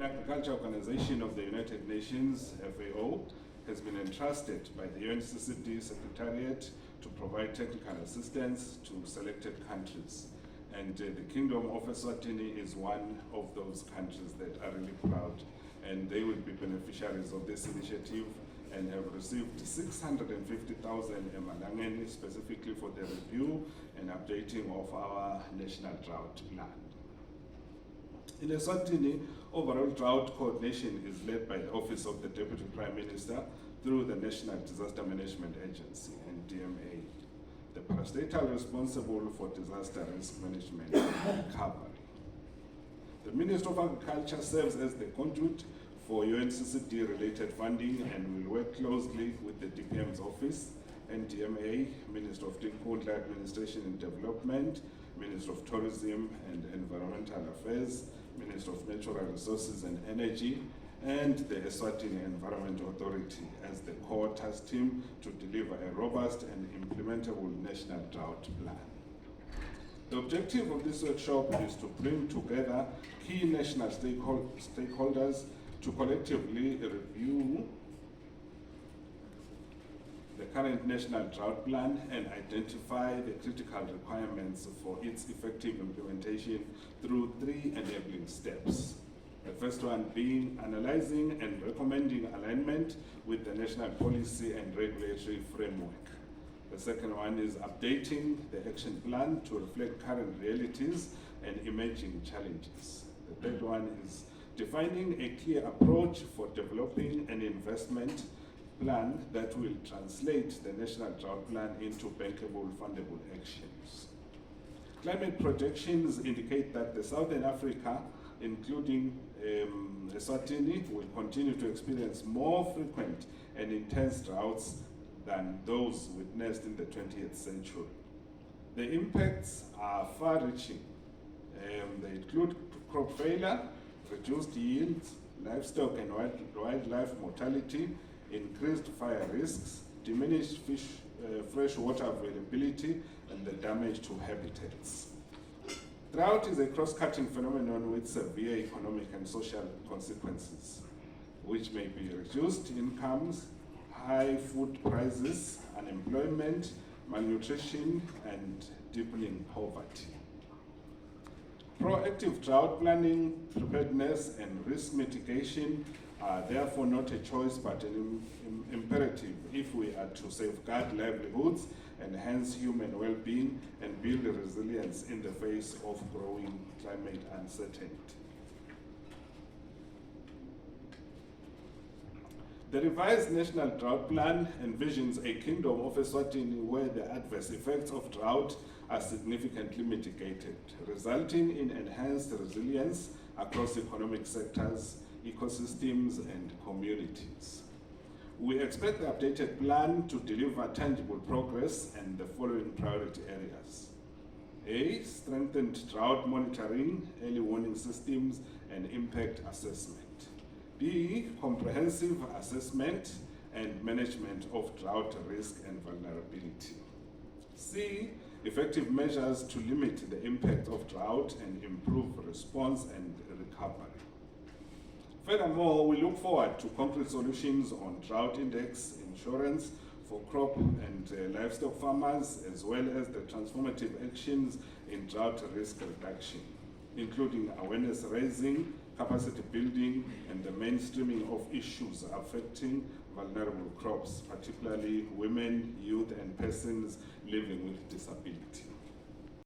An agriculture organization of the United Nations, FAO, has been entrusted by the UNCCD Secretariat to provide technical assistance to selected countries. And the Kingdom of Eswatini is one of those countries that are really proud, and they will be beneficiaries of this initiative and have received 650,000 emalangeni specifically for the review and updating of our national drought plan. In Eswatini, overall drought coordination is led by the Office of the Deputy Prime Minister through the National Disaster Management Agency, NDMA, the parastatal responsible for disaster risk management and recovery. The Minister of Agriculture serves as the conduit for UNCCD related funding and will work closely with the DPM's office, NDMA, Minister of Stakeholder Administration and Development, Minister of Tourism and Environmental Affairs, Minister of Natural Resources and Energy, and the Eswatini Environment Authority as the core task team to deliver a robust and implementable national drought plan. The objective of this workshop is to bring together key national stakeholders to collectively review the current national drought plan and identify the critical requirements for its effective implementation through 3 enabling steps. The first one being analyzing and recommending alignment with the national policy and regulatory framework. The second one is updating the action plan to reflect current realities and emerging challenges. The third one is defining a clear approach for developing an investment plan that will translate the national drought plan into bankable, fundable actions. Climate projections indicate that the Southern Africa, including Eswatini, will continue to experience more frequent and intense droughts than those witnessed in the 20th century. The impacts are far-reaching. They include crop failure, reduced yields, livestock and wildlife mortality, increased fire risks, diminished fresh water availability, and the damage to habitats. Drought is a cross-cutting phenomenon with severe economic and social consequences, which may be reduced incomes, high food prices, unemployment, malnutrition, and deepening poverty. Proactive drought planning, preparedness, and risk mitigation are therefore not a choice but an imperative if we are to safeguard livelihoods, enhance human well-being, and build resilience in the face of growing climate uncertainty. The revised National Drought Plan envisions a Kingdom of Eswatini where the adverse effects of drought are significantly mitigated, resulting in enhanced resilience across economic sectors, ecosystems, and communities. We expect the updated plan to deliver tangible progress in the following priority areas. A, strengthened drought monitoring, early warning systems, and impact assessment. B, comprehensive assessment and management of drought risk and vulnerability. C, effective measures to limit the impact of drought and improve response and recovery. Furthermore, we look forward to concrete solutions on drought index insurance for crop and livestock farmers, as well as the transformative actions in drought risk reduction, including awareness raising, capacity building, and the mainstreaming of issues affecting vulnerable crops, particularly women, youth, and persons living with disability.